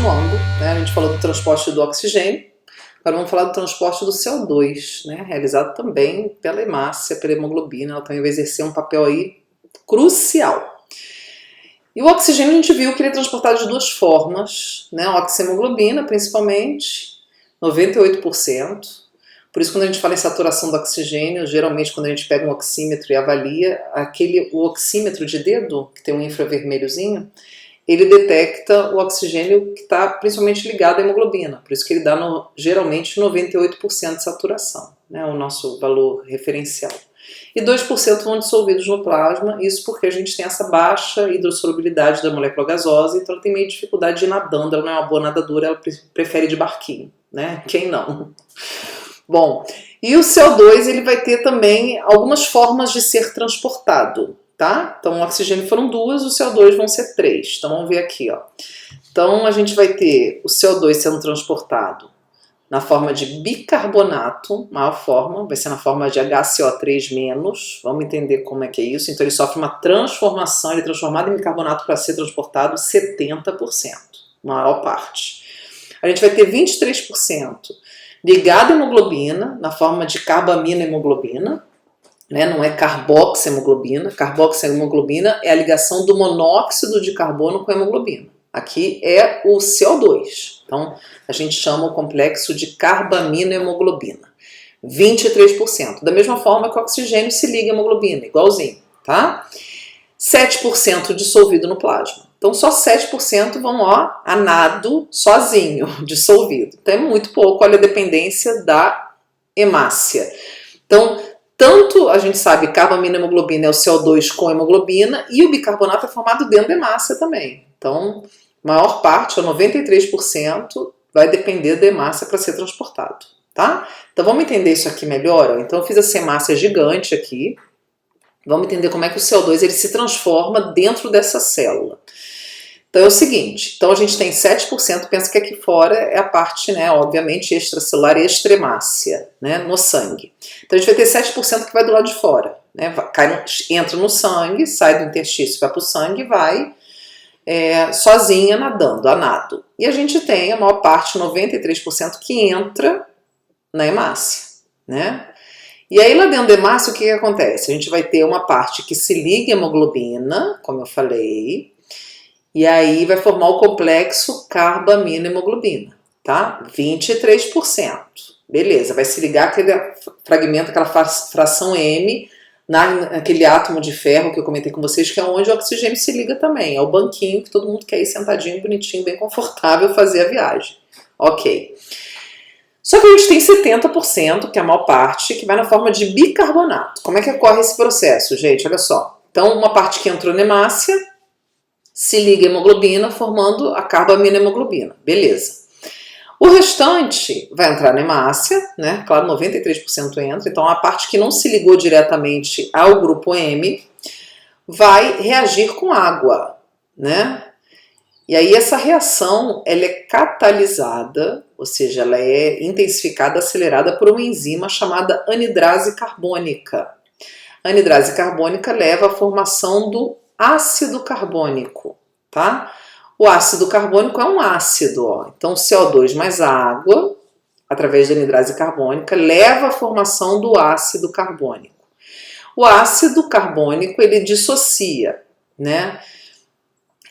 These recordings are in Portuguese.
continuando, né? A gente falou do transporte do oxigênio, agora vamos falar do transporte do CO2, né? Realizado também pela hemácia, pela hemoglobina, ela também vai exercer um papel aí crucial. E o oxigênio a gente viu que ele é transportado de duas formas, né? A oxihemoglobina, principalmente, 98%. Por isso, quando a gente fala em saturação do oxigênio, geralmente quando a gente pega um oxímetro e avalia, o oxímetro de dedo, que tem um infravermelhozinho, ele detecta o oxigênio que está principalmente ligado à hemoglobina. Por isso que ele dá geralmente 98% de saturação, né? O nosso valor referencial. E 2% vão dissolvidos no plasma, isso porque a gente tem essa baixa hidrossolubilidade da molécula gasosa, então ela tem meio dificuldade de ir nadando, ela não é uma boa nadadora, ela prefere de barquinho, né? Quem não? Bom, e o CO2 ele vai ter também algumas formas de ser transportado, tá? Então o oxigênio foram duas, o CO2 vão ser 3. Então vamos ver aqui, ó. Então a gente vai ter o CO2 sendo transportado na forma de bicarbonato, maior forma, vai ser na forma de HCO3-. Vamos entender como é que é isso. Então ele sofre uma transformação, ele é transformado em bicarbonato para ser transportado 70%, maior parte. A gente vai ter 23% ligado à hemoglobina, na forma de carbamina-hemoglobina, né? Não é carboxiemoglobina. Carboxiemoglobina é a ligação do monóxido de carbono com a hemoglobina. Aqui é o CO2. Então, a gente chama o complexo de carbamina-hemoglobina. 23%. Da mesma forma que o oxigênio se liga à hemoglobina, igualzinho, tá? 7% dissolvido no plasma. Então, só 7% vão, ó, a nado, sozinho, dissolvido. Então, é muito pouco, olha a dependência da hemácia. Então, tanto a gente sabe que carbamina-hemoglobina é o CO2 com hemoglobina e o bicarbonato é formado dentro da hemácia também. Então, maior parte, 93%, vai depender da hemácia para ser transportado, tá? Então, vamos entender isso aqui melhor? Então, eu fiz essa hemácia gigante aqui. Vamos entender como é que o CO2 ele se transforma dentro dessa célula. Então é o seguinte, então a gente tem 7%, pensa que aqui fora é a parte, né, obviamente, extracelular e extremácia, né, no sangue. Então a gente vai ter 7% que vai do lado de fora, né, entra no sangue, sai do interstício, vai para o sangue e vai sozinha nadando, a nado. E a gente tem a maior parte, 93%, que entra na hemácia, né. E aí lá dentro da hemácia o que acontece? A gente vai ter uma parte que se liga à hemoglobina, como eu falei, e aí vai formar o complexo carbamina-hemoglobina, tá? 23%. Beleza, vai se ligar aquele fragmento, aquela fração M, naquele átomo de ferro que eu comentei com vocês, que é onde o oxigênio se liga também. É o banquinho que todo mundo quer ir sentadinho, bonitinho, bem confortável fazer a viagem. Ok. Só que a gente tem 70%, que é a maior parte, que vai na forma de bicarbonato. Como é que ocorre esse processo, gente? Olha só. Então, uma parte que entrou na hemácia se liga à hemoglobina, formando a carbamina-hemoglobina. Beleza. O restante vai entrar na hemácia, né? Claro, 93% entra. Então, a parte que não se ligou diretamente ao grupo M vai reagir com água, né? E aí essa reação, ela é catalisada, ou seja, ela é intensificada, acelerada por uma enzima chamada anidrase carbônica. A anidrase carbônica leva à formação do ácido carbônico, tá? O ácido carbônico é um ácido, ó. Então, CO2 mais água, através da anidrase carbônica, leva à formação do ácido carbônico. O ácido carbônico, ele dissocia, né,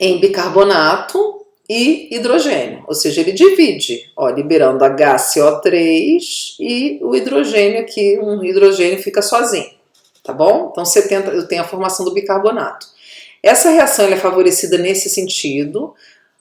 em bicarbonato e hidrogênio, ou seja, ele divide, ó, liberando HCO3 e o hidrogênio aqui, um hidrogênio fica sozinho, tá bom? Então, eu tenho a formação do bicarbonato. Essa reação é favorecida nesse sentido,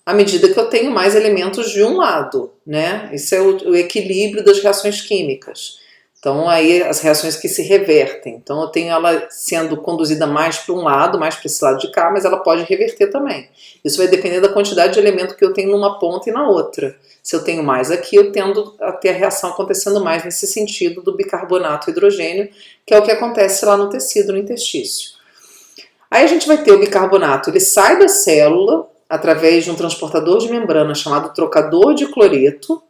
à medida que eu tenho mais elementos de um lado, né? Isso é o equilíbrio das reações químicas. Então, aí as reações que se revertem. Então, eu tenho ela sendo conduzida mais para um lado, mais para esse lado de cá, mas ela pode reverter também. Isso vai depender da quantidade de elemento que eu tenho numa ponta e na outra. Se eu tenho mais aqui, eu tendo a ter a reação acontecendo mais nesse sentido do bicarbonato e hidrogênio, que é o que acontece lá no tecido, no interstício. Aí a gente vai ter o bicarbonato, ele sai da célula através de um transportador de membrana chamado trocador de cloreto,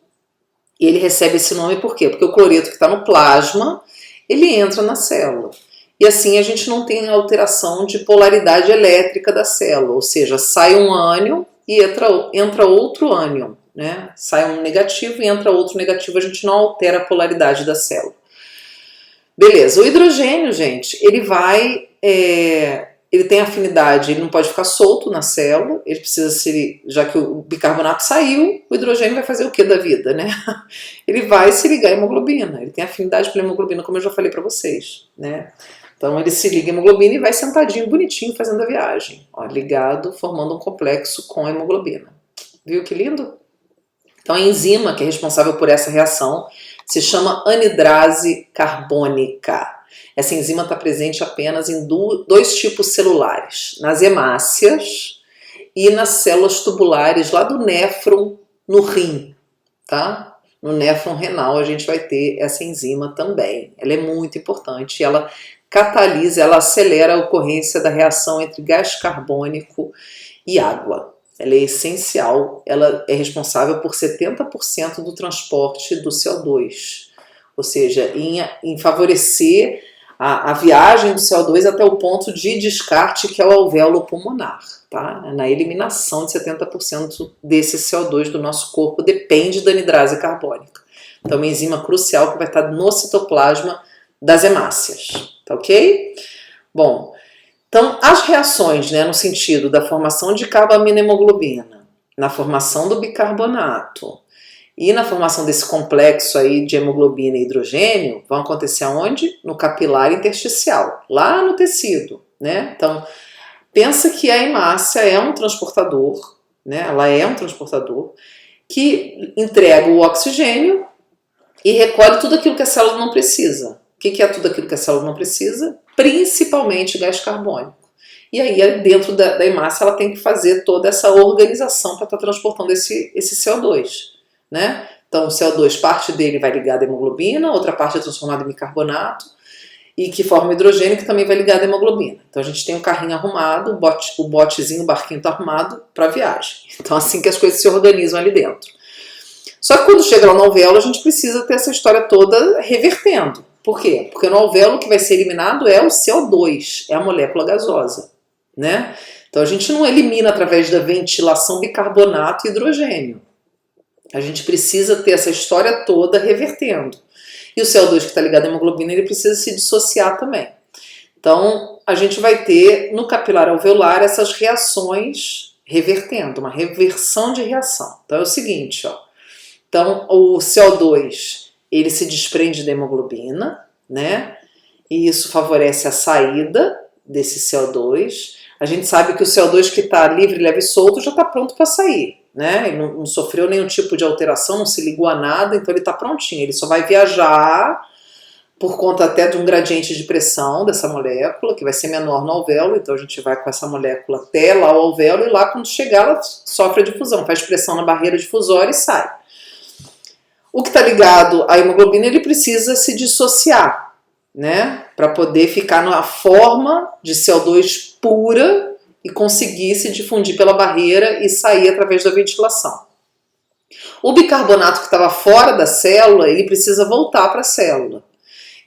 e ele recebe esse nome por quê? Porque o cloreto que está no plasma, ele entra na célula. E assim a gente não tem alteração de polaridade elétrica da célula, ou seja, sai um ânion e entra outro ânion, né? Sai um negativo e entra outro negativo, a gente não altera a polaridade da célula. Beleza, o hidrogênio, gente, ele tem afinidade, ele não pode ficar solto na célula, ele precisa ser, já que o bicarbonato saiu, o hidrogênio vai fazer o que da vida, né? Ele vai se ligar à hemoglobina, ele tem afinidade pela hemoglobina, como eu já falei para vocês, né? Então ele se liga à hemoglobina e vai sentadinho, bonitinho, fazendo a viagem, ó, ligado, formando um complexo com a hemoglobina. Viu que lindo? Então a enzima que é responsável por essa reação se chama anidrase carbônica. Essa enzima está presente apenas em dois tipos celulares, nas hemácias e nas células tubulares lá do néfron no rim, tá? No néfron renal a gente vai ter essa enzima também. Ela é muito importante, ela catalisa, ela acelera a ocorrência da reação entre gás carbônico e água. Ela é essencial, ela é responsável por 70% do transporte do CO2, ou seja, em favorecer a viagem do CO2 até o ponto de descarte, que é o alvéolo pulmonar, tá? Na eliminação de 70% desse CO2 do nosso corpo depende da anidrase carbônica. Então, é uma enzima crucial que vai estar no citoplasma das hemácias, tá ok? Bom, então as reações, né, no sentido da formação de carbaminohemoglobina, na formação do bicarbonato, e na formação desse complexo aí de hemoglobina e hidrogênio, vão acontecer aonde? No capilar intersticial, lá no tecido, né? Então, pensa que a hemácia é um transportador, né? Ela é um transportador que entrega o oxigênio e recolhe tudo aquilo que a célula não precisa. O que é tudo aquilo que a célula não precisa? Principalmente gás carbônico. E aí, dentro da hemácia, ela tem que fazer toda essa organização para estar transportando esse CO2. Né? Então o CO2, parte dele vai ligado à hemoglobina, outra parte é transformada em bicarbonato e que forma hidrogênio que também vai ligado à hemoglobina. Então a gente tem um carrinho arrumado, o botezinho, o barquinho está arrumado para a viagem. Então assim que as coisas se organizam ali dentro. Só que quando chega lá no alvéolo a gente precisa ter essa história toda revertendo. Por quê? Porque no alvéolo o que vai ser eliminado é o CO2, é a molécula gasosa, né? Então a gente não elimina através da ventilação bicarbonato e hidrogênio. A gente precisa ter essa história toda revertendo. E o CO2 que está ligado à hemoglobina, ele precisa se dissociar também. Então, a gente vai ter no capilar alveolar essas reações revertendo, uma reversão de reação. Então é o seguinte, ó. Então, o CO2, ele se desprende da hemoglobina, né? E isso favorece a saída desse CO2. A gente sabe que o CO2 que está livre, leve e solto já está pronto para sair. Né? Ele não sofreu nenhum tipo de alteração, não se ligou a nada, então ele está prontinho. Ele só vai viajar por conta até de um gradiente de pressão dessa molécula, que vai ser menor no alvéolo, então a gente vai com essa molécula até lá o alvéolo e lá quando chegar ela sofre a difusão, faz pressão na barreira difusória e sai. O que está ligado à hemoglobina, ele precisa se dissociar, né? Para poder ficar na forma de CO2 pura e conseguir se difundir pela barreira e sair através da ventilação. O bicarbonato que estava fora da célula, ele precisa voltar para a célula.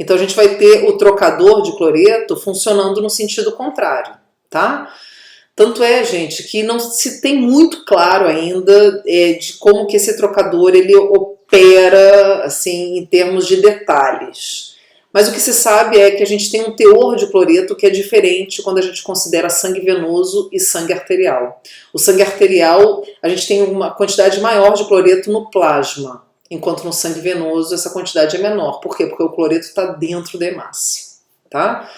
Então a gente vai ter o trocador de cloreto funcionando no sentido contrário, tá? Tanto é, gente, que não se tem muito claro ainda de como que esse trocador ele opera assim, em termos de detalhes. Mas o que se sabe é que a gente tem um teor de cloreto que é diferente quando a gente considera sangue venoso e sangue arterial. O sangue arterial, a gente tem uma quantidade maior de cloreto no plasma, enquanto no sangue venoso essa quantidade é menor. Por quê? Porque o cloreto está dentro da hemácia, tá?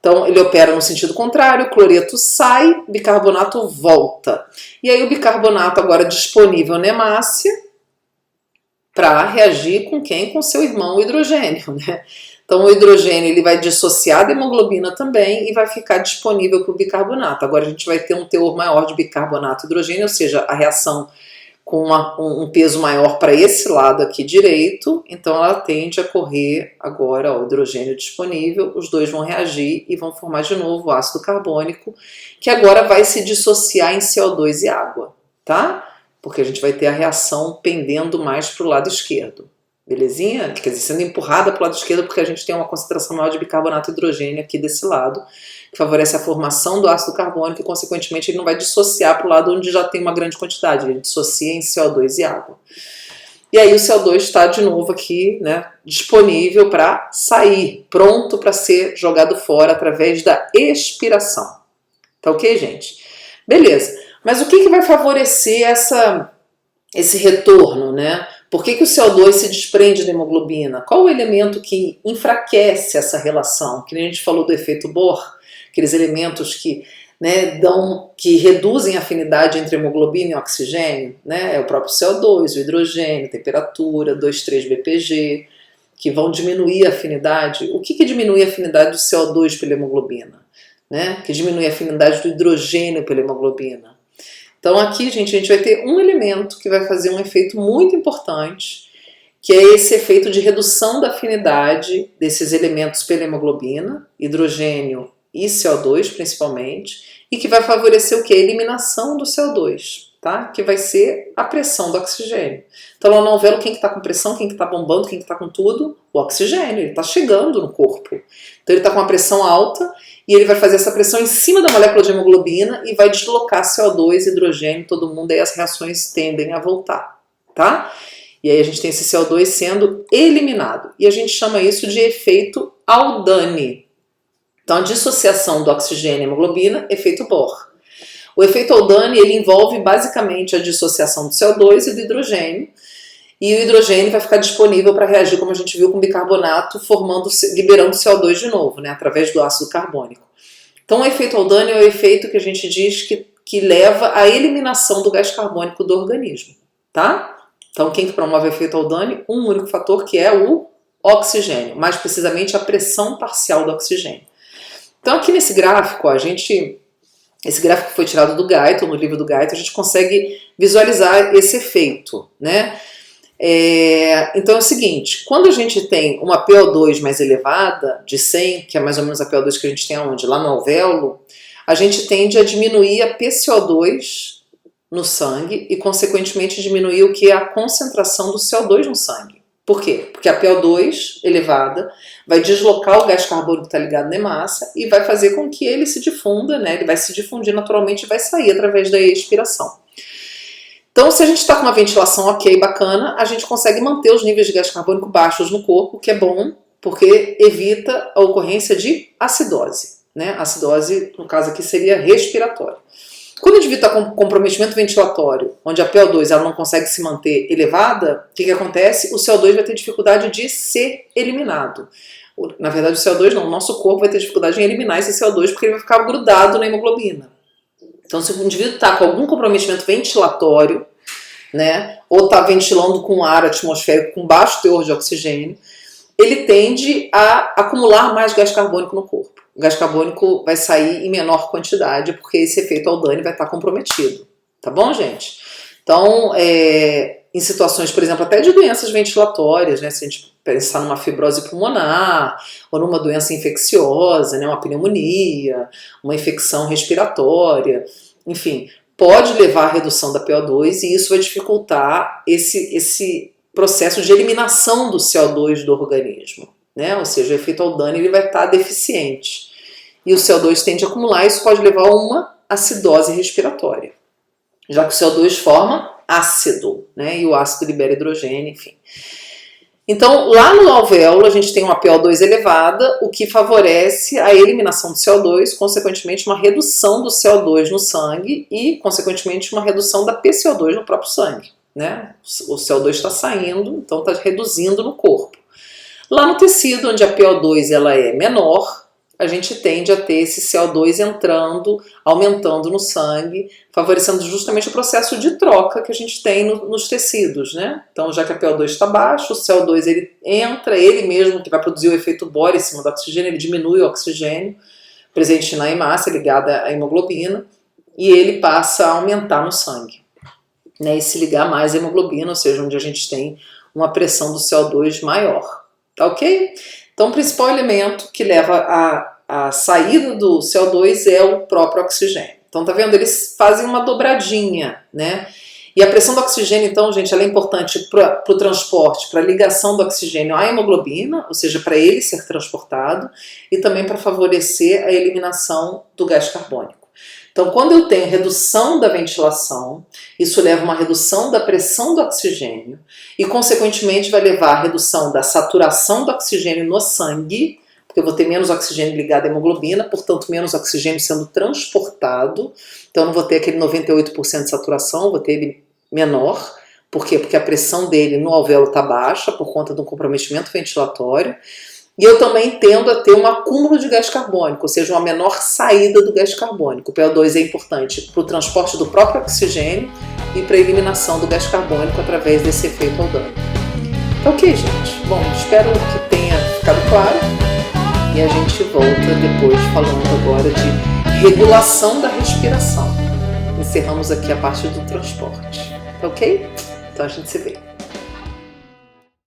Então ele opera no sentido contrário, o cloreto sai, bicarbonato volta. E aí o bicarbonato agora disponível na hemácia para reagir com quem? Com seu irmão o hidrogênio, né? Então o hidrogênio ele vai dissociar da hemoglobina também e vai ficar disponível para o bicarbonato. Agora a gente vai ter um teor maior de bicarbonato e hidrogênio, ou seja, a reação com um peso maior para esse lado aqui direito, então ela tende a correr agora o hidrogênio disponível, os dois vão reagir e vão formar de novo o ácido carbônico, que agora vai se dissociar em CO2 e água, tá? Porque a gente vai ter a reação pendendo mais para o lado esquerdo. Belezinha? Quer dizer, sendo empurrada para o lado esquerdo porque a gente tem uma concentração maior de bicarbonato e hidrogênio aqui desse lado, que favorece a formação do ácido carbônico e, consequentemente, ele não vai dissociar para o lado onde já tem uma grande quantidade, ele dissocia em CO2 e água. E aí o CO2 está de novo aqui, né, disponível para sair, pronto para ser jogado fora através da expiração. Tá ok, gente? Beleza. Mas o que vai favorecer esse retorno, né? Por que o CO2 se desprende da hemoglobina? Qual o elemento que enfraquece essa relação? Que nem a gente falou do efeito Bohr, aqueles elementos que, né, que reduzem a afinidade entre hemoglobina e oxigênio, né? É o próprio CO2, o hidrogênio, temperatura, 2,3 BPG, que vão diminuir a afinidade. O que diminui a afinidade do CO2 pela hemoglobina? Né? Que diminui a afinidade do hidrogênio pela hemoglobina. Então aqui, gente, a gente vai ter um elemento que vai fazer um efeito muito importante, que é esse efeito de redução da afinidade desses elementos pela hemoglobina, hidrogênio e CO2 principalmente, e que vai favorecer o que? A eliminação do CO2, tá? Que vai ser a pressão do oxigênio. Então lá no alvéolo, quem que está com pressão, quem que está bombando, quem que está com tudo? O oxigênio, ele está chegando no corpo. Então ele está com uma pressão alta e ele vai fazer essa pressão em cima da molécula de hemoglobina e vai deslocar CO2, hidrogênio, todo mundo, aí as reações tendem a voltar, tá? E aí a gente tem esse CO2 sendo eliminado. E a gente chama isso de efeito Aldani. Então a dissociação do oxigênio e hemoglobina, efeito Bohr. O efeito Aldani, ele envolve basicamente a dissociação do CO2 e do hidrogênio, e o hidrogênio vai ficar disponível para reagir, como a gente viu, com bicarbonato, liberando CO2 de novo, né, através do ácido carbônico. Então o efeito Aldani é o efeito que a gente diz que leva à eliminação do gás carbônico do organismo, tá? Então quem que promove o efeito Aldani? Um único fator, que é o oxigênio, mais precisamente a pressão parcial do oxigênio. Então aqui nesse gráfico, esse gráfico foi tirado do Guyton, no livro do Guyton, a gente consegue visualizar esse efeito, né? Então é o seguinte, quando a gente tem uma PO2 mais elevada, de 100, que é mais ou menos a PO2 que a gente tem aonde? Lá no alvéolo, a gente tende a diminuir a PCO2 no sangue e, consequentemente, diminuir o que é a concentração do CO2 no sangue. Por quê? Porque a PO2 elevada vai deslocar o gás carbônico que está ligado na hemácia e vai fazer com que ele se difunda, né? Ele vai se difundir naturalmente e vai sair através da expiração. Então, se a gente está com uma ventilação ok, bacana, a gente consegue manter os níveis de gás carbônico baixos no corpo, o que é bom, porque evita a ocorrência de acidose, né? Acidose, no caso aqui, seria respiratória. Quando o indivíduo está com comprometimento ventilatório, onde a PO2 ela não consegue se manter elevada, o que acontece? O CO2 vai ter dificuldade de ser eliminado. Na verdade, o CO2 não, o nosso corpo vai ter dificuldade em eliminar esse CO2 porque ele vai ficar grudado na hemoglobina. Então, se o indivíduo está com algum comprometimento ventilatório, né, ou está ventilando com ar atmosférico com baixo teor de oxigênio, ele tende a acumular mais gás carbônico no corpo. O gás carbônico vai sair em menor quantidade, porque esse efeito Aldani vai estar comprometido. Tá bom, gente? Então, em situações, por exemplo, até de doenças ventilatórias, né, se a gente pensar numa fibrose pulmonar, ou numa doença infecciosa, né, uma pneumonia, uma infecção respiratória, enfim, pode levar à redução da PO2 e isso vai dificultar esse processo de eliminação do CO2 do organismo, né? Ou seja, o efeito Aldani ele vai estar deficiente e o CO2 tende a acumular, isso pode levar a uma acidose respiratória, já que o CO2 forma ácido, né? E o ácido libera hidrogênio, enfim. Então, lá no alvéolo, a gente tem uma PO2 elevada, o que favorece a eliminação do CO2, consequentemente uma redução do CO2 no sangue e, consequentemente, uma redução da PCO2 no próprio sangue, né? O CO2 está saindo, então está reduzindo no corpo. Lá no tecido, onde a PO2 ela é menor, a gente tende a ter esse CO2 entrando, aumentando no sangue, favorecendo justamente o processo de troca que a gente tem nos tecidos, né? Então, já que a PO2 está baixa, o CO2 ele entra, ele mesmo que vai produzir o efeito Bohr em cima do oxigênio, ele diminui o oxigênio presente na hemácia, ligada à hemoglobina, e ele passa a aumentar no sangue, né? E se ligar mais à hemoglobina, ou seja, onde a gente tem uma pressão do CO2 maior, tá ok? Então, o principal elemento que leva à saída do CO2 é o próprio oxigênio. Então, tá vendo? Eles fazem uma dobradinha, né? E a pressão do oxigênio, então, gente, ela é importante para o transporte, para a ligação do oxigênio à hemoglobina, ou seja, para ele ser transportado, e também para favorecer a eliminação do gás carbônico. Então, quando eu tenho redução da ventilação, isso leva a uma redução da pressão do oxigênio e, consequentemente, vai levar à redução da saturação do oxigênio no sangue, porque eu vou ter menos oxigênio ligado à hemoglobina, portanto, menos oxigênio sendo transportado. Então, eu não vou ter aquele 98% de saturação, vou ter ele menor. Por quê? Porque a pressão dele no alvéolo está baixa, por conta do comprometimento ventilatório. E eu também tendo a ter um acúmulo de gás carbônico, ou seja, uma menor saída do gás carbônico. O PO2 é importante para o transporte do próprio oxigênio e para a eliminação do gás carbônico através desse efeito aldano. Tá ok, gente? Bom, espero que tenha ficado claro. E a gente volta depois falando agora de regulação da respiração. Encerramos aqui a parte do transporte. Tá ok? Então a gente se vê.